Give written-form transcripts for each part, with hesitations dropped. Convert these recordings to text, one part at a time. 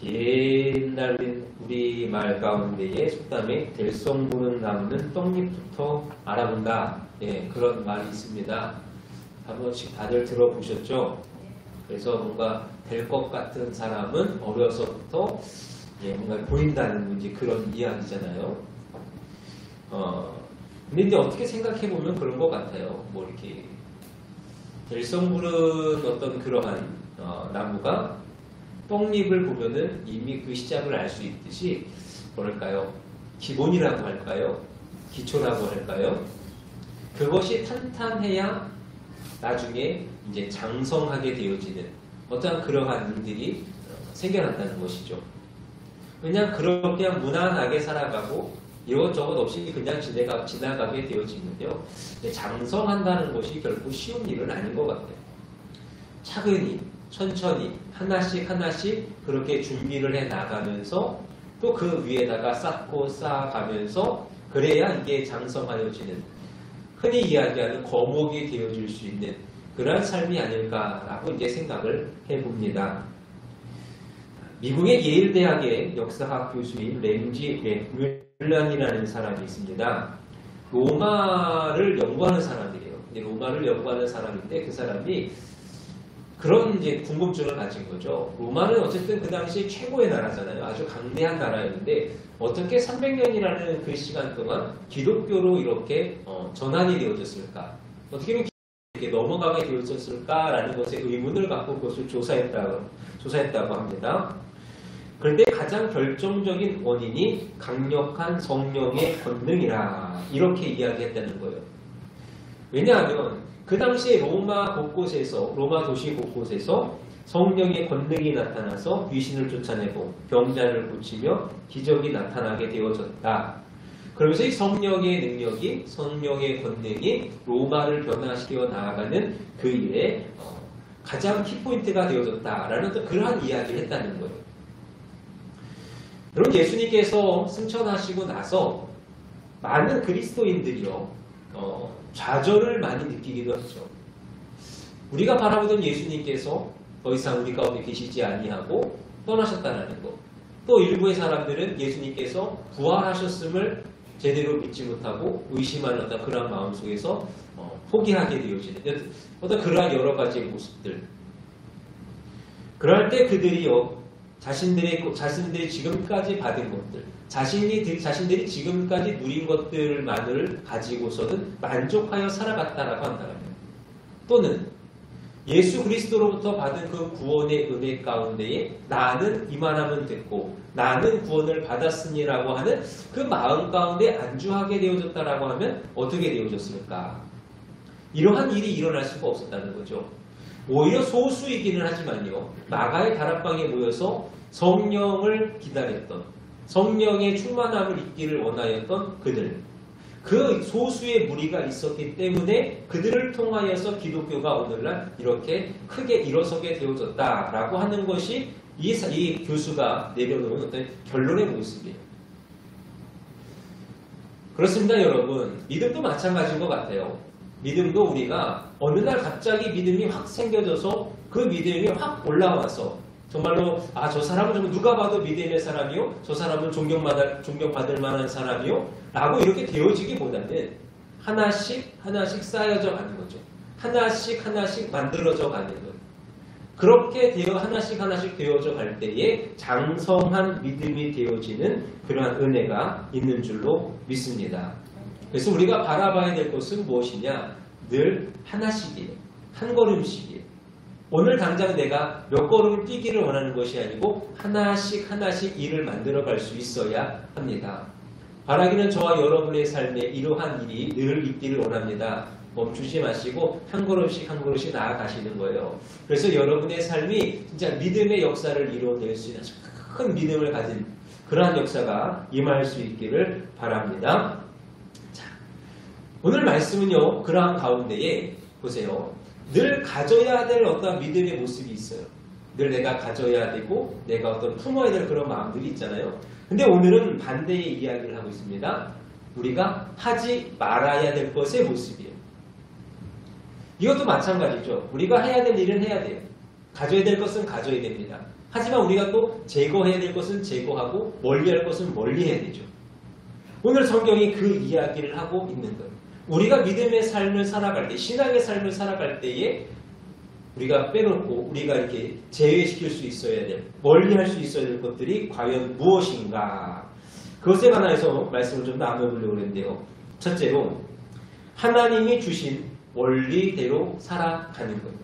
옛날 우리말 가운데에 속담에 들송 부는 나무는 떡잎부터 알아본다. 예, 그런 말이 있습니다. 한 번씩 다들 들어보셨죠? 그래서 뭔가 될 것 같은 사람은 어려서부터 뭔가 보인다는 이제 그런 이야기잖아요. 근데 어떻게 생각해보면 그런 것 같아요. 뭐 이렇게 들송 부른 어떤 그러한 나무가 떡잎을 보면은 이미 그 시작을 알 수 있듯이 뭐랄까요? 기본이라고 할까요? 기초라고 할까요? 그것이 탄탄해야 나중에 이제 장성하게 되어지는 어떠한 그러한 일들이 생겨난다는 것이죠. 그냥 그렇게 무난하게 살아가고 이것저것 없이 그냥 지나가게 되어지면요. 장성한다는 것이 결코 쉬운 일은 아닌 것 같아요. 차근히 천천히 하나씩 그렇게 준비를 해 나가면서 또 그 위에다가 쌓고 쌓아가면서 그래야 이게 장성하여지는 흔히 이야기하는 거목이 되어질 수 있는 그런 삶이 아닐까라고 이제 생각을 해봅니다. 미국의 예일 대학의 역사학 교수인 램지 맥밀런이라는 사람이 있습니다. 로마를 연구하는 사람이에요. 로마를 연구하는 사람인데 그 사람이 그런 이제 궁금증을 가진 거죠. 로마는 어쨌든 그 당시 최고의 나라잖아요. 아주 강대한 나라였는데 어떻게 300년이라는 그 시간 동안 기독교로 이렇게 전환이 되어졌을까? 어떻게 보면 이렇게 넘어가게 되어졌을까라는 것에 의문을 갖고 그것을 조사했다고 합니다. 그런데 가장 결정적인 원인이 강력한 성령의 권능이라 이렇게 이야기했다는 거예요. 왜냐하면 그 당시에 로마 도시 곳곳에서 성령의 권능이 나타나서 귀신을 쫓아내고 병자를 고치며 기적이 나타나게 되어졌다. 그러면서 이 성령의 능력이, 성령의 권능이 로마를 변화시켜 나아가는 그 일에 가장 키포인트가 되어졌다라는 또 그러한 이야기를 했다는 거예요. 여러분, 예수님께서 승천하시고 나서 많은 그리스도인들이요 좌절을 많이 느끼기도 하죠. 우리가 바라보던 예수님께서 더 이상 우리 가운데 계시지 아니하고 떠나셨다는 것. 또 일부의 사람들은 예수님께서 부활하셨음을 제대로 믿지 못하고 의심하는 어떤 그러한 마음 속에서 포기하게 되어지는 어떤 그러한 여러 가지의 모습들. 그럴 때 그들이요 자신들이 지금까지 받은 것들, 자신들이 지금까지 누린 것들만을 가지고서는 만족하여 살아갔다라고 한다면, 또는 예수 그리스도로부터 받은 그 구원의 은혜 가운데에 나는 이만하면 됐고 나는 구원을 받았으니라고 하는 그 마음 가운데 안주하게 되어졌다라고 하면 어떻게 되어졌을까? 이러한 일이 일어날 수가 없었다는 거죠. 오히려 소수이기는 하지만요. 마가의 다락방에 모여서 성령을 기다렸던, 성령의 충만함을 잊기를 원하였던 그들, 그 소수의 무리가 있었기 때문에 그들을 통하여서 기독교가 오늘날 이렇게 크게 일어서게 되어졌다라고 하는 것이 이 교수가 내려놓은 어떤 결론의 모습이에요. 그렇습니다, 여러분. 믿음도 마찬가지인 것 같아요. 믿음도 우리가 어느 날 갑자기 믿음이 확 생겨져서 그 믿음이 확 올라와서 정말로 저 사람은 정말 누가 봐도 믿음의 사람이요, 저 사람은 존경받을 만한 사람이요 라고 이렇게 되어지기보다는 하나씩 쌓여져 가는 거죠. 하나씩 만들어져 가는 것. 그렇게 하나씩 되어져 갈 때에 장성한 믿음이 되어지는 그러한 은혜가 있는 줄로 믿습니다. 그래서 우리가 바라봐야 될 것은 무엇이냐? 늘 하나씩이에요. 한 걸음씩이에요. 오늘 당장 내가 몇 걸음을 뛰기를 원하는 것이 아니고 하나씩 일을 만들어갈 수 있어야 합니다. 바라기는 저와 여러분의 삶에 이러한 일이 늘 있기를 원합니다. 멈추지 마시고 한 걸음씩 나아가시는 거예요. 그래서 여러분의 삶이 진짜 믿음의 역사를 이루어낼 수 있는 큰 믿음을 가진 그러한 역사가 임할 수 있기를 바랍니다. 자, 오늘 말씀은요, 그러한 가운데에 보세요. 늘 가져야 될 어떤 믿음의 모습이 있어요. 늘 내가 가져야 되고 내가 어떤 품어야 될 그런 마음들이 있잖아요. 근데 오늘은 반대의 이야기를 하고 있습니다. 우리가 하지 말아야 될 것의 모습이에요. 이것도 마찬가지죠. 우리가 해야 될 일은 해야 돼요. 가져야 될 것은 가져야 됩니다. 하지만 우리가 또 제거해야 될 것은 제거하고 멀리할 것은 멀리해야 되죠. 오늘 성경이 그 이야기를 하고 있는 거예요. 우리가 믿음의 삶을 살아갈 때, 신앙의 삶을 살아갈 때에 우리가 빼놓고 우리가 이렇게 제외시킬 수 있어야 될, 멀리할 수 있어야 될 것들이 과연 무엇인가? 그것에 관해서 말씀을 좀 나눠보려고 했는데요. 첫째로 하나님이 주신 원리대로 살아가는 것.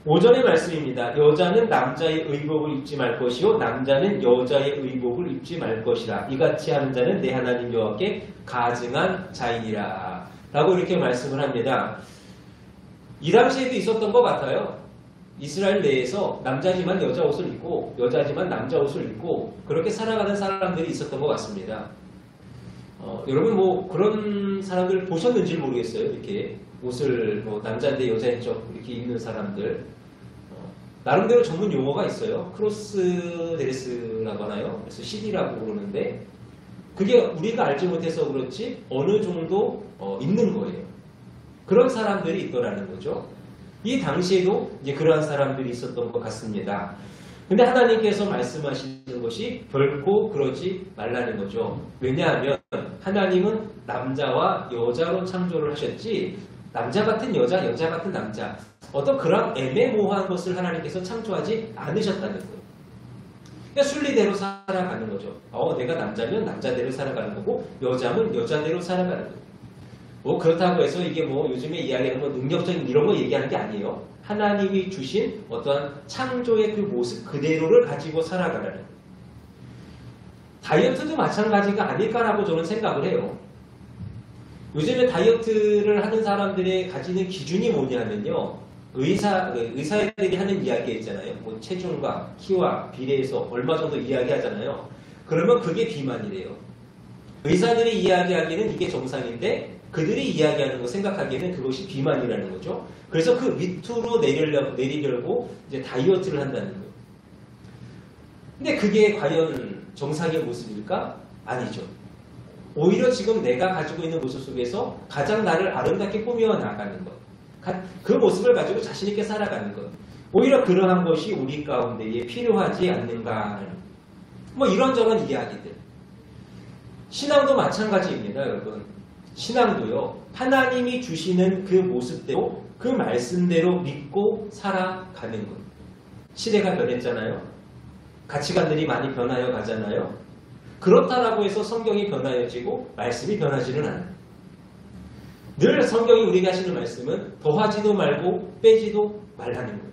5절의 말씀입니다. 여자는 남자의 의복을 입지 말 것이요 남자는 여자의 의복을 입지 말 것이라. 이같이 하는 자는 내 하나님 여호와께 가증한 자이니라. 라고 이렇게 말씀을 합니다. 이 당시에도 있었던 것 같아요. 이스라엘 내에서 남자지만 여자 옷을 입고 여자지만 남자 옷을 입고 그렇게 살아가는 사람들이 있었던 것 같습니다. 여러분 뭐 그런 사람들 보셨는지 모르겠어요. 이렇게 옷을 뭐 남자인데 여자인 척 이렇게 입는 사람들. 나름대로 전문 용어가 있어요. 크로스 드레스라고 하나요? 그래서 CD라고 그러는데 그게 우리가 알지 못해서 그렇지 어느 정도 있는 거예요. 그런 사람들이 있더라는 거죠. 이 당시에도 이제 그러한 사람들이 있었던 것 같습니다. 근데 하나님께서 말씀하시는 것이 결코 그러지 말라는 거죠. 왜냐하면 하나님은 남자와 여자로 창조를 하셨지 남자 같은 여자, 여자 같은 남자 어떤 그런 애매모호한 것을 하나님께서 창조하지 않으셨다는 거예요. 그러니까 순리대로 살아가는 거죠. 내가 남자면 남자대로 살아가는 거고 여자면 여자대로 살아가는 거예요. 뭐 그렇다고 해서 이게 뭐 요즘에 이야기하는 뭐 능력적인 이런 거 얘기하는 게 아니에요. 하나님이 주신 어떠한 창조의 그 모습 그대로를 가지고 살아가라는 거예요. 다이어트도 마찬가지가 아닐까라고 저는 생각을 해요. 요즘에 다이어트를 하는 사람들의 가지는 기준이 뭐냐면요. 의사들이 하는 이야기 있잖아요. 뭐 체중과 키와 비례해서 얼마 정도 이야기하잖아요. 그러면 그게 비만이래요. 의사들이 이야기하기에는 이게 정상인데 그들이 이야기하는 거 생각하기에는 그것이 비만이라는 거죠. 그래서 그 밑으로 내리려고 이제 다이어트를 한다는 거예요. 근데 그게 과연 정상의 모습일까? 아니죠. 오히려 지금 내가 가지고 있는 모습 속에서 가장 나를 아름답게 꾸며 나가는 것. 그 모습을 가지고 자신 있게 살아가는 것. 오히려 그러한 것이 우리 가운데에 필요하지 않는가 하는 뭐 이런저런 이야기들. 신앙도 마찬가지입니다, 여러분. 신앙도요. 하나님이 주시는 그 모습대로 그 말씀대로 믿고 살아가는 것. 시대가 변했잖아요. 가치관들이 많이 변하여 가잖아요. 그렇다라고 해서 성경이 변하여지고 말씀이 변하지는 않아요. 늘 성경이 우리에게 하시는 말씀은 더하지도 말고 빼지도 말라는 거예요.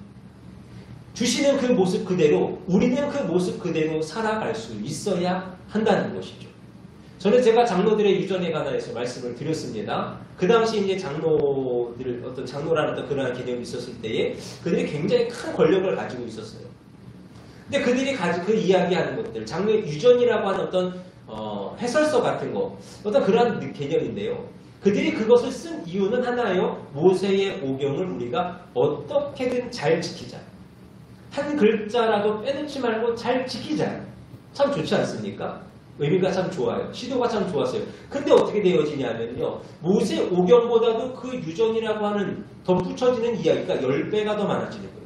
주시는 그 모습 그대로 우리는 그 모습 그대로 살아갈 수 있어야 한다는 것이죠. 저는 제가 장로들의 유전에 관해서 말씀을 드렸습니다. 그 당시 이제 장로들 어떤 장로라는 어떤 그러한 개념이 있었을 때에 그들이 굉장히 큰 권력을 가지고 있었어요. 근데 그들이 가지고 그 이야기하는 것들, 장로의 유전이라고 하는 어떤 해설서 같은 거, 어떤 그러한 개념인데요. 그들이 그것을 쓴 이유는 하나예요. 모세의 오경을 우리가 어떻게든 잘 지키자. 한 글자라도 빼놓지 말고 잘 지키자. 참 좋지 않습니까? 의미가 참 좋아요. 시도가 참 좋았어요. 근데 어떻게 되어지냐면요. 모세 오경보다도 그 유전이라고 하는 덧붙여지는 이야기가 10배가 더 많아지는 거예요.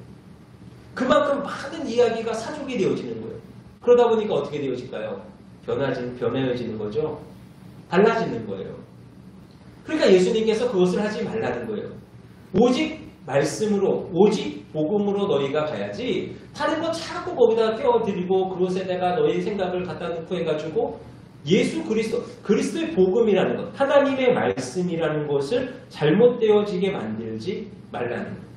그만큼 많은 이야기가 사족이 되어지는 거예요. 그러다 보니까 어떻게 되어질까요? 변해지는 거죠. 달라지는 거예요. 그러니까 예수님께서 그것을 하지 말라는 거예요. 오직 말씀으로, 오직 복음으로 너희가 가야지 다른 거 자꾸 거기다 껴들이고 그것에다가 너희 생각을 갖다 놓고 해가지고 예수 그리스도의 복음이라는 것, 하나님의 말씀이라는 것을 잘못되어지게 만들지 말라는 거예요.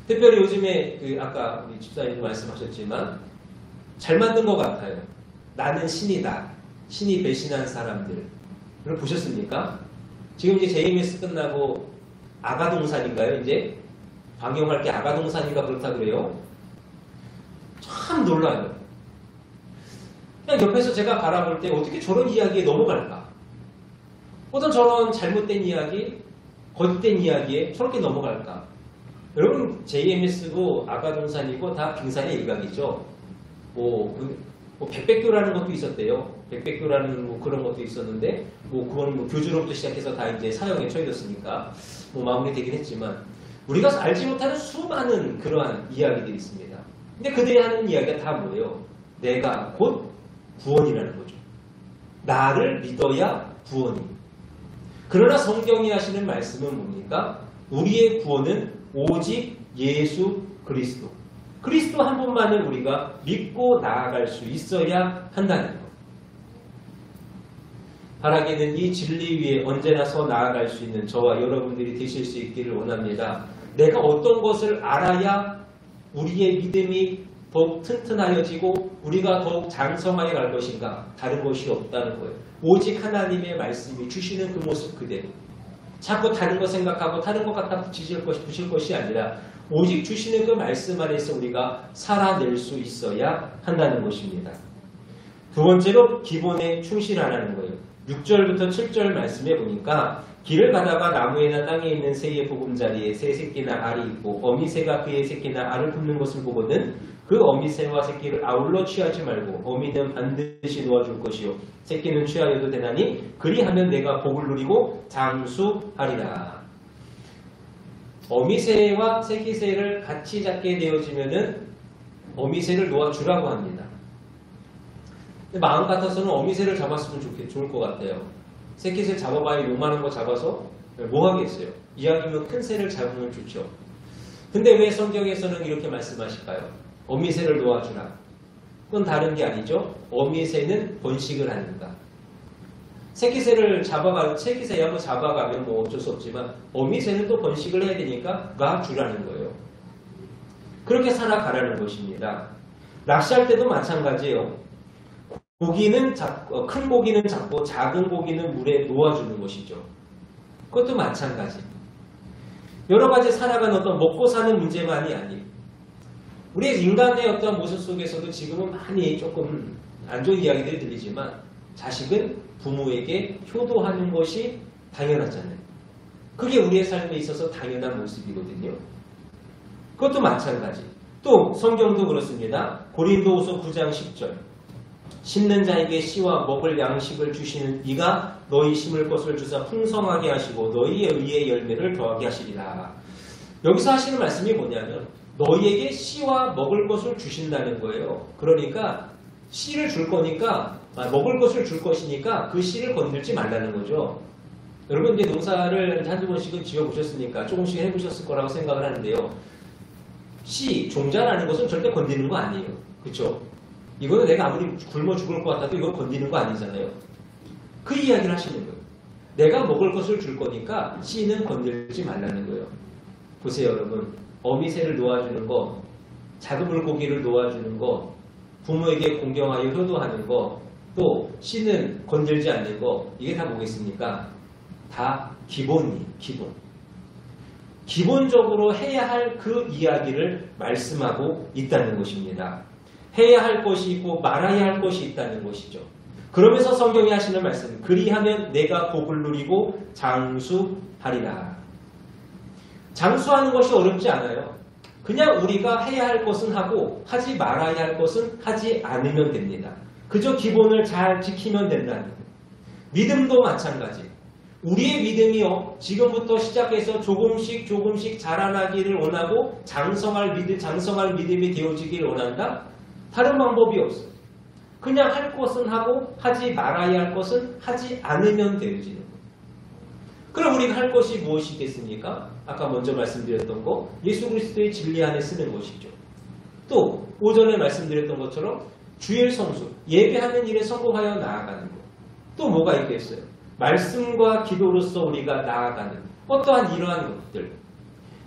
특별히 요즘에 아까 우리 집사님도 말씀하셨지만 잘 만든 것 같아요. 나는 신이다. 신이 배신한 사람들. 그걸 보셨습니까? 지금 이제 JMS 끝나고 아가동산인가요? 이제 방영할 게 아가동산인가 그렇다 그래요. 참 놀라요. 그냥 옆에서 제가 바라볼 때 어떻게 저런 이야기에 넘어갈까? 어떤 저런 잘못된 이야기, 거짓된 이야기에 저렇게 넘어갈까? 여러분 JMS고 아가동산이고 다 빙산의 일각이죠. 백백교라는 것도 있었대요. 백백교라는 뭐 그런 것도 있었는데 그건 교주로부터 시작해서 다 이제 사형에 처해졌으니까 마무리되긴 했지만 우리가 알지 못하는 수많은 그러한 이야기들이 있습니다. 근데 그들이 하는 이야기가 다 뭐예요? 내가 곧 구원이라는 거죠. 나를 믿어야 구원이. 그러나 성경이 하시는 말씀은 뭡니까? 우리의 구원은 오직 예수 그리스도. 그리스도 한 분만을 우리가 믿고 나아갈 수 있어야 한다는 것. 바라기는 이 진리 위에 언제나 서 나아갈 수 있는 저와 여러분들이 되실 수 있기를 원합니다. 내가 어떤 것을 알아야 우리의 믿음이 더욱 튼튼하여지고 우리가 더욱 장성하게 갈 것인가? 다른 것이 없다는 거예요. 오직 하나님의 말씀이 주시는 그 모습 그대로. 자꾸 다른 거 생각하고 다른 것 갖다 붙일 것이 아니라 오직 주시는 그 말씀 안에서 우리가 살아낼 수 있어야 한다는 것입니다. 두 번째로 기본에 충실하라는 거예요. 6절부터 7절 말씀해 보니까 길을 가다가 나무에나 땅에 있는 새의 보금자리에 새 새끼나 알이 있고 어미새가 그의 새끼나 알을 굽는 것을 보거든 그 어미새와 새끼를 아울러 취하지 말고 어미는 반드시 놓아줄 것이요 새끼는 취하여도 되나니 그리하면 내가 복을 누리고 장수하리라. 어미새와 새끼새를 같이 잡게 되어지면은 어미새를 놓아주라고 합니다. 마음 같아서는 어미새를 잡았으면 좋을 것 같아요. 새끼새 잡아봐야 요만한 거 잡아서 뭐 하겠어요? 이왕이면 큰 새를 잡으면 좋죠. 근데 왜 성경에서는 이렇게 말씀하실까요? 어미새를 놓아주라. 그건 다른 게 아니죠. 어미새는 번식을 하는가. 새끼새야 한번 잡아가면 뭐 어쩔 수 없지만 어미새는 또 번식을 해야 되니까 놔주라는 거예요. 그렇게 살아가라는 것입니다. 낚시할 때도 마찬가지예요. 큰 고기는 잡고 작은 고기는 물에 놓아주는 것이죠. 그것도 마찬가지. 여러 가지 살아가는 어떤 먹고 사는 문제만이 아니에요. 우리 인간의 어떤 모습 속에서도 지금은 많이 조금 안 좋은 이야기들이 들리지만 자식은 부모에게 효도하는 것이 당연하잖아요. 그게 우리의 삶에 있어서 당연한 모습이거든요. 그것도 마찬가지. 또 성경도 그렇습니다. 고린도후서 9장 10절 심는 자에게 씨와 먹을 양식을 주시는 이가 너희 심을 것을 주사 풍성하게 하시고 너희의 의의 열매를 더하게 하시리라. 여기서 하시는 말씀이 뭐냐면 너희에게 씨와 먹을 것을 주신다는 거예요. 그러니까 씨를 줄 거니까 먹을 것을 줄 것이니까 그 씨를 건들지 말라는 거죠. 여러분 이제 농사를 한두 번씩은 지어보셨으니까 조금씩 해보셨을 거라고 생각을 하는데요. 씨, 종자라는 것은 절대 건드리는 거 아니에요. 그렇죠? 이거는 내가 아무리 굶어 죽을 것 같아도 이거 건드리는 거 아니잖아요. 그 이야기를 하시는 거예요. 내가 먹을 것을 줄 거니까 씨는 건들지 말라는 거예요. 보세요 여러분. 어미새를 놓아주는 거, 작은 물고기를 놓아주는 거, 부모에게 공경하여 효도하는 거, 또 씨는 건들지 않는 거, 이게 다 뭐겠습니까? 다 기본이에요. 기본. 기본적으로 해야 할 그 이야기를 말씀하고 있다는 것입니다. 해야 할 것이 있고 말아야 할 것이 있다는 것이죠. 그러면서 성경이 하시는 말씀, 그리하면 내가 복을 누리고 장수하리라. 장수하는 것이 어렵지 않아요. 그냥 우리가 해야 할 것은 하고 하지 말아야 할 것은 하지 않으면 됩니다. 그저 기본을 잘 지키면 된다는 거예요. 믿음도 마찬가지. 우리의 믿음이요, 지금부터 시작해서 조금씩 자라나기를 원하고 장성할 믿음이 되어지기를 원한다? 다른 방법이 없어요. 그냥 할 것은 하고 하지 말아야 할 것은 하지 않으면 되어지는 거예요. 그럼 우리가 할 것이 무엇이겠습니까? 아까 먼저 말씀드렸던 거, 예수 그리스도의 진리 안에 쓰는 것이죠. 또 오전에 말씀드렸던 것처럼 주일 성수, 예배하는 일에 성공하여 나아가는 것. 또 뭐가 있겠어요? 말씀과 기도로서 우리가 나아가는 어떠한 이러한 것들.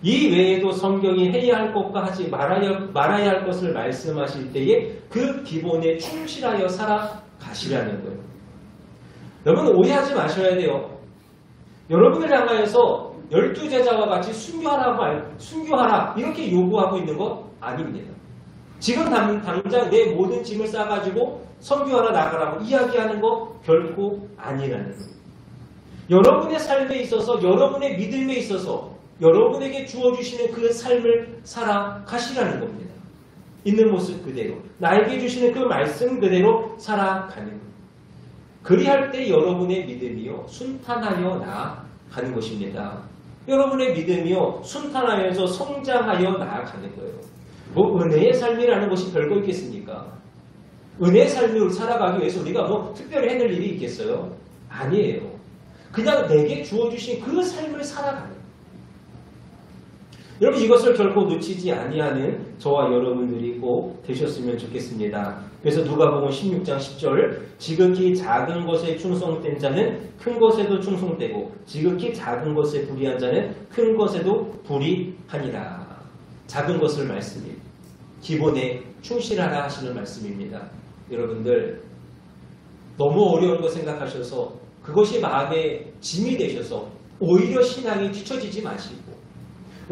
이 외에도 성경이 해야 할 것과 하지 말아야 할 것을 말씀하실 때에 그 기본에 충실하여 살아가시라는 거예요. 여러분 오해하지 마셔야 돼요. 여러분을 향하여서 12제자와 같이 순교하라 이렇게 요구하고 있는 것 아닙니다. 지금 당장 내 모든 짐을 싸가지고 선교하러 나가라고 이야기하는 거 결코 아니라는 거예요. 여러분의 삶에 있어서 여러분의 믿음에 있어서 여러분에게 주어주시는 그 삶을 살아가시라는 겁니다. 있는 모습 그대로 나에게 주시는 그 말씀 그대로 살아가는 겁니다. 그리할 때 여러분의 믿음이요 순탄하여 나아가는 것입니다. 여러분의 믿음이요 순탄하여서 성장하여 나아가는 거예요. 뭐 은혜의 삶이라는 것이 별거 있겠습니까? 은혜의 삶을 살아가기 위해서 우리가 뭐 특별히 해낼 일이 있겠어요? 아니에요. 그냥 내게 주어주신 그 삶을 살아가는 거예요. 여러분 이것을 결코 놓치지 아니하는 저와 여러분들이 꼭 되셨으면 좋겠습니다. 그래서 누가복음 16장 10절 지극히 작은 것에 충성된 자는 큰 것에도 충성되고 지극히 작은 것에 불의한 자는 큰 것에도 불의하니라. 작은 것을 말씀이 기본에 충실하라 하시는 말씀입니다. 여러분들 너무 어려운 거 생각하셔서 그것이 마음에 짐이 되셔서 오히려 신앙이 뒤처지지 마시고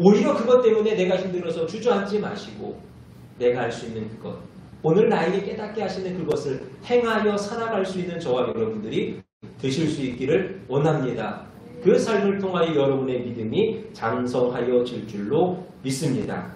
오히려 그것 때문에 내가 힘들어서 주저앉지 마시고 내가 할 수 있는 그것 오늘 나에게 깨닫게 하시는 그것을 행하여 살아갈 수 있는 저와 여러분들이 되실 수 있기를 원합니다. 그 삶을 통하여 여러분의 믿음이 장성하여질 줄로 믿습니다.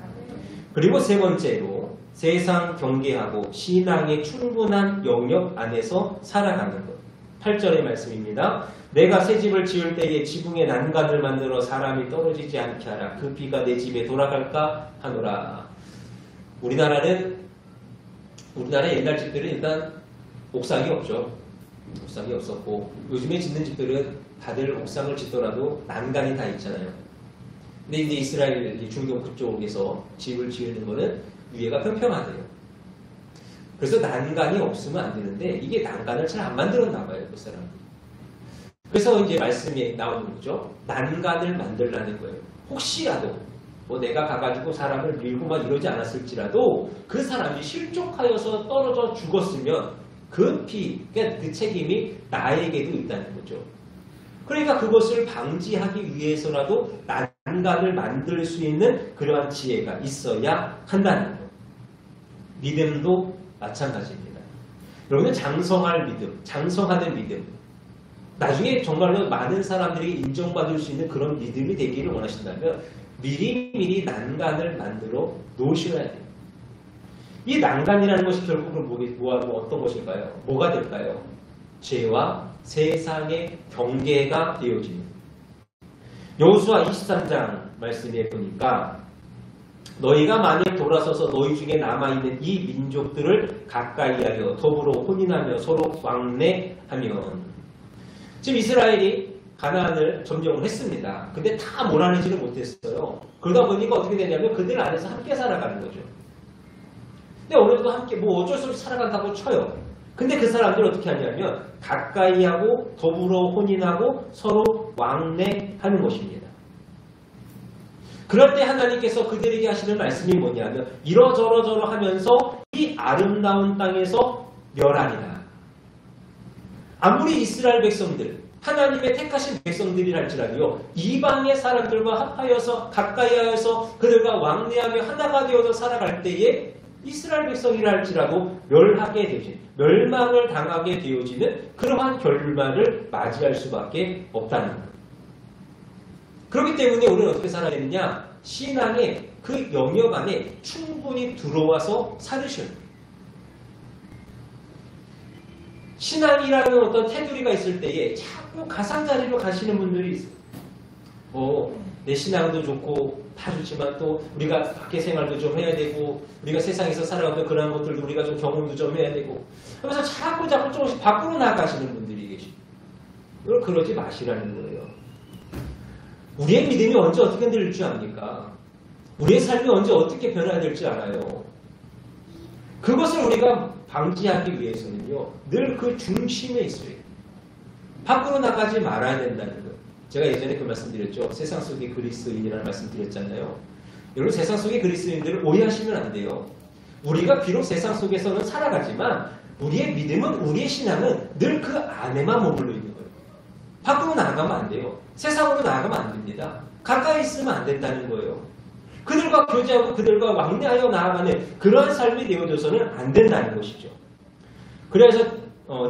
그리고 세 번째로 세상 경계하고 신앙의 충분한 영역 안에서 살아가는 것. 8절의 말씀입니다. 내가 새 집을 지을 때에 지붕에 난간을 만들어 사람이 떨어지지 않게 하라. 그 비가 내 집에 돌아갈까 하노라. 우리나라의 옛날 집들은 일단 옥상이 없죠. 옥상이 없었고 요즘에 짓는 집들은 다들 옥상을 짓더라도 난간이 다 있잖아요. 근데 이제 이스라엘 중동 그쪽에서 집을 지으는 거는 위에가 평평하대요. 그래서 난간이 없으면 안 되는데 이게 난간을 잘 안 만들었나 봐요, 그 사람. 그래서 이제 말씀에 나오는 거죠. 난간을 만들라는 거예요. 혹시라도 뭐 내가 가가지고 사람을 밀고 막 이러지 않았을지라도 그 사람이 실족하여서 떨어져 죽었으면 그러니까 그 책임이 나에게도 있다는 거죠. 그러니까 그것을 방지하기 위해서라도 난간을 만들 수 있는 그러한 지혜가 있어야 한다는 것. 믿음도 마찬가지입니다. 여러분은 장성할 믿음, 장성하는 믿음. 나중에 정말로 많은 사람들이 인정받을 수 있는 그런 믿음이 되기를 원하신다면 미리미리 난간을 만들어 놓으셔야 돼요. 이 난간이라는 것이 결국은 어떤 것일까요? 뭐가 될까요? 죄와 세상의 경계가 되어지는. 여호수아 23장 말씀에 보니까 너희가 만일 돌아서서 너희 중에 남아있는 이 민족들을 가까이하여 더불어 혼인하며 서로 왕래하면 지금 이스라엘이 가나안을 점령을 했습니다. 근데 다 몰아내지는 못했어요. 그러다 보니까 어떻게 되냐면 그들 안에서 함께 살아가는 거죠. 근데 어느덧 함께 어쩔 수 없이 살아간다고 쳐요. 근데 그 사람들이 어떻게 하냐면 가까이하고 더불어 혼인하고 서로 왕래하는 것입니다. 그럴 때 하나님께서 그들에게 하시는 말씀이 뭐냐면 이러저러저러 하면서 이 아름다운 땅에서 멸하리라. 아무리 이스라엘 백성들 하나님의 택하신 백성들이랄지라도요 이방의 사람들과 합하여서 가까이하여서 그들과 왕래하며 하나가 되어서 살아갈 때에 이스라엘 백성이라 할지라도 멸하게 되어진 멸망을 당하게 되어지는 그러한 결말을 맞이할 수밖에 없다는 것. 그렇기 때문에 우리는 어떻게 살아야 되느냐? 신앙의 그 영역 안에 충분히 들어와서 살으셔야 돼요. 신앙이라는 어떤 테두리가 있을 때에 자꾸 가상자리로 가시는 분들이 있어요. 내 신앙도 좋고 다 좋지만 또 우리가 밖에 생활도 좀 해야 되고 우리가 세상에서 살아가는 그런 것들도 우리가 좀 경험도 좀 해야 되고 하면서 자꾸 조금씩 밖으로 나가시는 분들이 계십니다. 그러지 마시라는 거예요. 우리의 믿음이 언제 어떻게 될 줄 압니까? 우리의 삶이 언제 어떻게 변해야 될지 알아요. 그것을 우리가 방지하기 위해서는요. 늘 그 중심에 있어야 돼요. 밖으로 나가지 말아야 된다는 거예요. 제가 예전에 그 말씀드렸죠. 세상 속의 그리스도인이라는 말씀드렸잖아요. 여러분 세상 속의 그리스도인들을 오해하시면 안 돼요. 우리가 비록 세상 속에서는 살아가지만 우리의 믿음은 우리의 신앙은 늘 그 안에만 머물러 있는 거예요. 밖으로 나가면 안 돼요. 세상으로 나가면 안 됩니다. 가까이 있으면 안 된다는 거예요. 그들과 교제하고 그들과 왕래하여 나아가는 그러한 삶이 되어져서는 안 된다는 것이죠. 그래서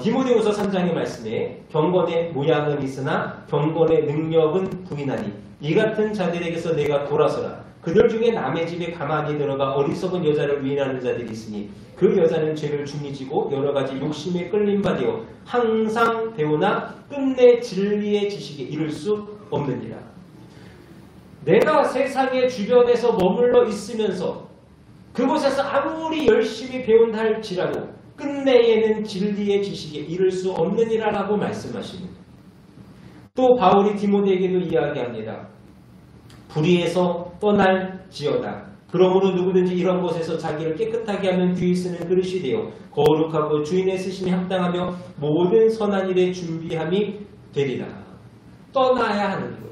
디모데후서 3장의 말씀에 경건의 모양은 있으나 경건의 능력은 부인하니 이 같은 자들에게서 내가 돌아서라. 그들 중에 남의 집에 가만히 들어가 어리석은 여자를 위인하는 자들이 있으니 그 여자는 죄를 중히 지고 여러 가지 욕심에 끌림바 되어 항상 배우나 끝내 진리의 지식에 이를 수 없느니라. 내가 세상의 주변에서 머물러 있으면서 그곳에서 아무리 열심히 배운다 할지라도 끝내에는 진리의 지식에 이를 수 없느니라라고 말씀하십니다. 또 바울이 디모데에게도 이야기합니다. 불의에서 떠날지어다. 그러므로 누구든지 이런 곳에서 자기를 깨끗하게 하는 귀에 쓰는 그릇이 되어 거룩하고 주인의 쓰심에 합당하며 모든 선한 일에 준비함이 되리라. 떠나야 하는 것.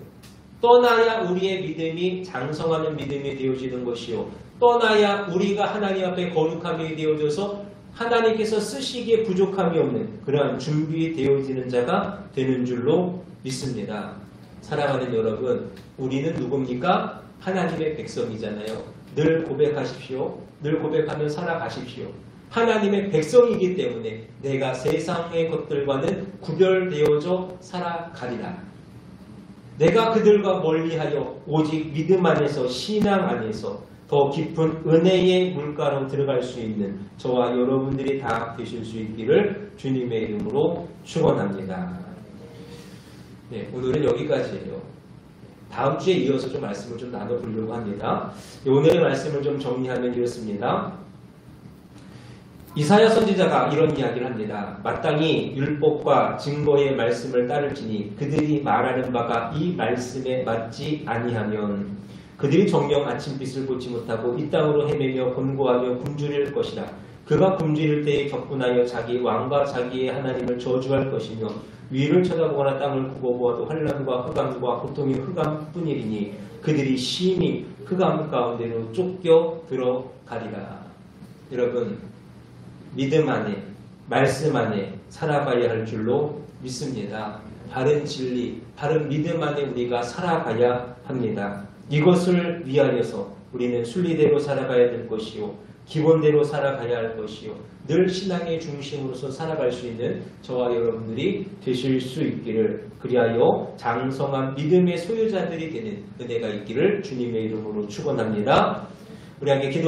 떠나야 우리의 믿음이 장성하는 믿음이 되어지는 것이요. 떠나야 우리가 하나님 앞에 거룩하게 되어져서 하나님께서 쓰시기에 부족함이 없는 그러한 준비되어지는 자가 되는 줄로 믿습니다. 사랑하는 여러분, 우리는 누굽니까? 하나님의 백성이잖아요. 늘 고백하십시오. 늘 고백하며 살아가십시오. 하나님의 백성이기 때문에 내가 세상의 것들과는 구별되어져 살아가리라. 내가 그들과 멀리하여 오직 믿음 안에서 신앙 안에서 더 깊은 은혜의 물가로 들어갈 수 있는 저와 여러분들이 다 되실 수 있기를 주님의 이름으로 축원합니다. 네, 오늘은 여기까지예요. 다음 주에 이어서 좀 말씀을 좀 나눠보려고 합니다. 오늘의 말씀을 좀 정리하면 이렇습니다. 이사야 선지자가 이런 이야기를 합니다. 마땅히 율법과 증거의 말씀을 따를지니 그들이 말하는 바가 이 말씀에 맞지 아니하면 그들이 정녕 아침빛을 보지 못하고 이 땅으로 헤매며 곤고하며 굶주릴 것이라. 그가 굶주릴 때에 격분하여 자기 왕과 자기의 하나님을 저주할 것이며 위를 쳐다보거나 땅을 굽어보아도 환난과 흑암과 고통이 흑암뿐이리니 그들이 심히 흑암 가운데로 쫓겨 들어가리라. 여러분, 믿음 안에 말씀 안에 살아가야 할 줄로 믿습니다. 바른 진리, 바른 믿음 안에 우리가 살아가야 합니다. 이것을 위하여서 우리는 순리대로 살아가야 될 것이요, 기본대로 살아가야 할 것이요, 늘 신앙의 중심으로서 살아갈 수 있는 저와 여러분들이 되실 수 있기를, 그리하여 장성한 믿음의 소유자들이 되는 은혜가 있기를 주님의 이름으로 축원합니다. 우리 함께 기도